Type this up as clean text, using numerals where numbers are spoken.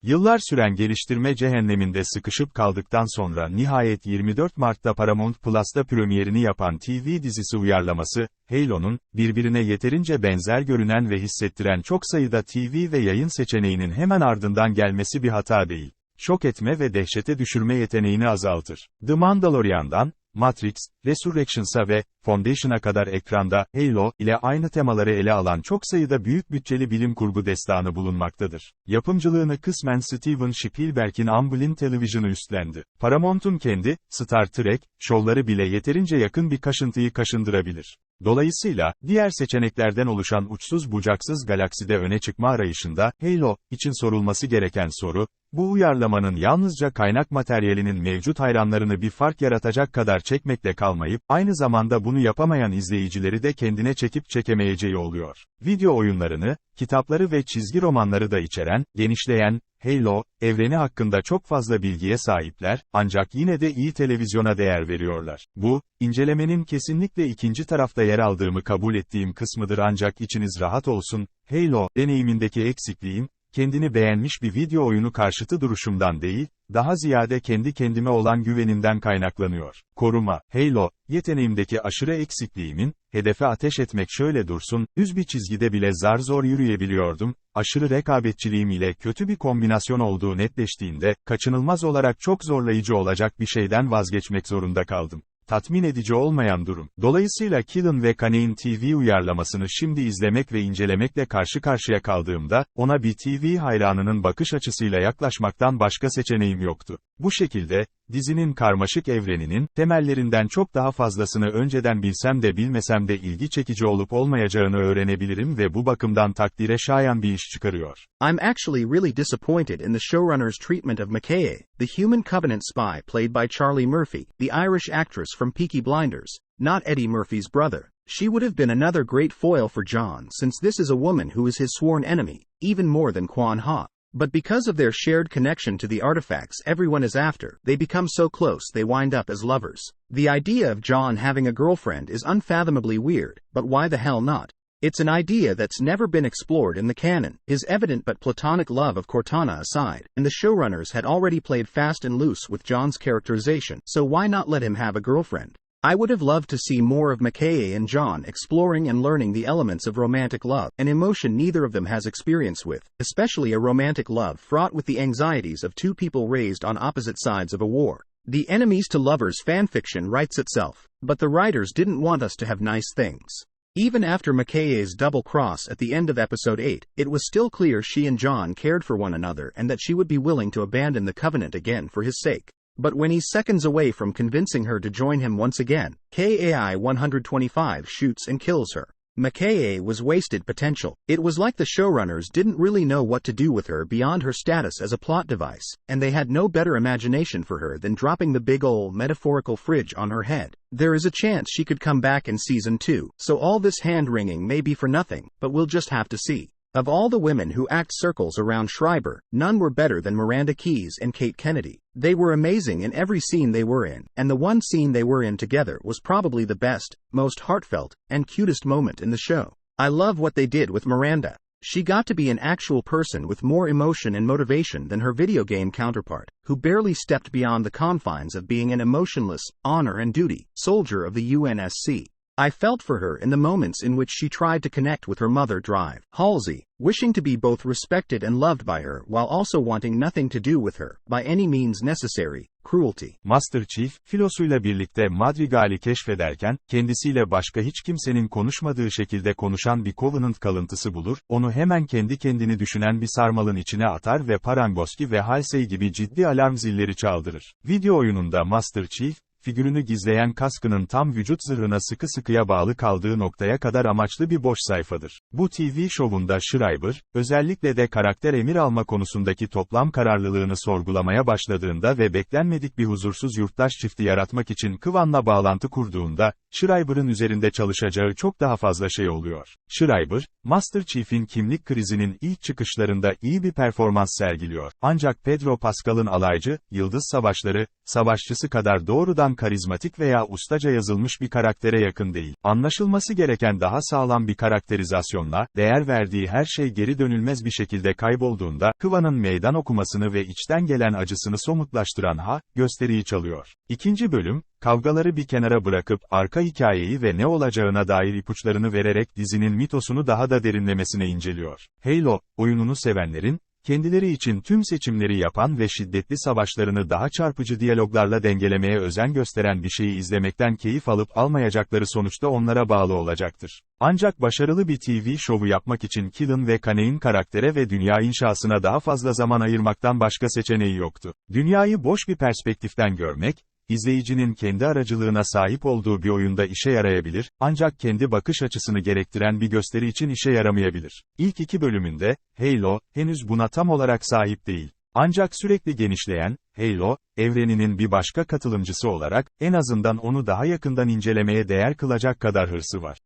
Yıllar süren geliştirme cehenneminde sıkışıp kaldıktan sonra nihayet 24 Mart'ta Paramount Plus'ta premierini yapan TV dizisi uyarlaması, Halo'nun, birbirine yeterince benzer görünen ve hissettiren çok sayıda TV ve yayın seçeneğinin hemen ardından gelmesi bir hata değil. Şok etme ve dehşete düşürme yeteneğini azaltır. The Mandalorian'dan, Matrix, Resurrections'a ve Foundation'a kadar ekranda, Halo ile aynı temaları ele alan çok sayıda büyük bütçeli bilim kurgu destanı bulunmaktadır. Yapımcılığını kısmen Steven Spielberg'in Amblin Television'ı üstlendi. Paramount'un kendi, Star Trek, şovları bile yeterince yakın bir kaşıntıyı kaşındırabilir. Dolayısıyla, diğer seçeneklerden oluşan uçsuz bucaksız galakside öne çıkma arayışında, Halo için sorulması gereken soru, bu uyarlamanın yalnızca kaynak materyalinin mevcut hayranlarını bir fark yaratacak kadar çekmekle kalmayıp, aynı zamanda bunu yapamayan izleyicileri de kendine çekip çekemeyeceği oluyor. Video oyunlarını, kitapları ve çizgi romanları da içeren, genişleyen, Halo, evreni hakkında çok fazla bilgiye sahipler, ancak yine de iyi televizyona değer veriyorlar. Bu, incelemenin kesinlikle ikinci tarafta yer aldığımı kabul ettiğim kısmıdır ancak içiniz rahat olsun, Halo, deneyimindeki eksikliğim, kendini beğenmiş bir video oyunu karşıtı duruşumdan değil, daha ziyade kendi kendime olan güvenimden kaynaklanıyor. Koruma, Halo, yeteneğimdeki aşırı eksikliğimin, hedefe ateş etmek şöyle dursun, düz bir çizgide bile zar zor yürüyebiliyordum, aşırı rekabetçiliğim ile kötü bir kombinasyon olduğu netleştiğinde, kaçınılmaz olarak çok zorlayıcı olacak bir şeyden vazgeçmek zorunda kaldım. Tatmin edici olmayan durum. Dolayısıyla Killen ve Kane'in TV uyarlamasını şimdi izlemek ve incelemekle karşı karşıya kaldığımda, ona bir TV hayranının bakış açısıyla yaklaşmaktan başka seçeneğim yoktu. Bu şekilde, dizinin karmaşık evreninin, temellerinden çok daha fazlasını önceden bilsem de bilmesem de ilgi çekici olup olmayacağını öğrenebilirim ve bu bakımdan takdire şayan bir iş çıkarıyor. I'm actually really disappointed in the showrunner's treatment of McKay, the Human Covenant spy played by Charlie Murphy, the Irish actress from Peaky Blinders, not Eddie Murphy's brother. She would have been another great foil for John since this is a woman who is his sworn enemy, even more than Quan Ha. But because of their shared connection to the artifacts everyone is after, they become so close they wind up as lovers. The idea of John having a girlfriend is unfathomably weird, but why the hell not? It's an idea that's never been explored in the canon. His evident but platonic love of Cortana aside, and the showrunners had already played fast and loose with John's characterization, so why not let him have a girlfriend? I would have loved to see more of McKay and John exploring and learning the elements of romantic love, an emotion neither of them has experience with, especially a romantic love fraught with the anxieties of two people raised on opposite sides of a war. The enemies to lovers fanfiction writes itself, but the writers didn't want us to have nice things. Even after McKay's double cross at the end of episode 8, it was still clear she and John cared for one another and that she would be willing to abandon the Covenant again for his sake. But when he's seconds away from convincing her to join him once again, KAI-125 shoots and kills her. McKay was wasted potential. It was like the showrunners didn't really know what to do with her beyond her status as a plot device, and they had no better imagination for her than dropping the big ol' metaphorical fridge on her head. There is a chance she could come back in season 2, so all this hand-wringing may be for nothing, but we'll just have to see. Of all the women who act circles around Schreiber, none were better than Miranda Keyes and Kate Kennedy. They were amazing in every scene they were in, and the one scene they were in together was probably the best, most heartfelt, and cutest moment in the show. I love what they did with Miranda. She got to be an actual person with more emotion and motivation than her video game counterpart, who barely stepped beyond the confines of being an emotionless, honor and duty, soldier of the UNSC. I felt for her in the moments in which she tried to connect with her mother Drive, Halsey, wishing to be both respected and loved by her while also wanting nothing to do with her, by any means necessary, cruelty. Master Chief, filosuyla birlikte Madrigal'i keşfederken, kendisiyle başka hiç kimsenin konuşmadığı şekilde konuşan bir Covenant kalıntısı bulur, onu hemen kendi kendini düşünen bir sarmalın içine atar ve Parangoski ve Halsey gibi ciddi alarm zilleri çaldırır. Video oyununda Master Chief, figürünü gizleyen kaskının tam vücut zırhına sıkı sıkıya bağlı kaldığı noktaya kadar amaçlı bir boş sayfadır. Bu TV şovunda Schreiber, özellikle de karakter emir alma konusundaki toplam kararlılığını sorgulamaya başladığında ve beklenmedik bir huzursuz yurttaş çifti yaratmak için Kıvan'la bağlantı kurduğunda, Schreiber'ın üzerinde çalışacağı çok daha fazla şey oluyor. Schreiber, Master Chief'in kimlik krizinin ilk çıkışlarında iyi bir performans sergiliyor. Ancak Pedro Pascal'ın alaycı, yıldız savaşları, savaşçısı kadar doğrudan karizmatik veya ustaca yazılmış bir karaktere yakın değil. Anlaşılması gereken daha sağlam bir karakterizasyonla, değer verdiği her şey geri dönülmez bir şekilde kaybolduğunda, Kıva'nın meydan okumasını ve içten gelen acısını somutlaştıran gösteriyi çalıyor. İkinci bölüm, kavgaları bir kenara bırakıp arka hikayeyi ve ne olacağına dair ipuçlarını vererek dizinin mitosunu daha da derinlemesine inceliyor. Halo, oyununu sevenlerin, kendileri için tüm seçimleri yapan ve şiddetli savaşlarını daha çarpıcı diyaloglarla dengelemeye özen gösteren bir şeyi izlemekten keyif alıp almayacakları sonuçta onlara bağlı olacaktır. Ancak başarılı bir TV şovu yapmak için Killen ve Kane'in karaktere ve dünya inşasına daha fazla zaman ayırmaktan başka seçeneği yoktu. Dünyayı boş bir perspektiften görmek, İzleyicinin kendi aracılığına sahip olduğu bir oyunda işe yarayabilir, ancak kendi bakış açısını gerektiren bir gösteri için işe yaramayabilir. İlk 2 bölümünde, Halo, henüz buna tam olarak sahip değil. Ancak sürekli genişleyen, Halo, evreninin bir başka katılımcısı olarak, en azından onu daha yakından incelemeye değer kılacak kadar hırsı var.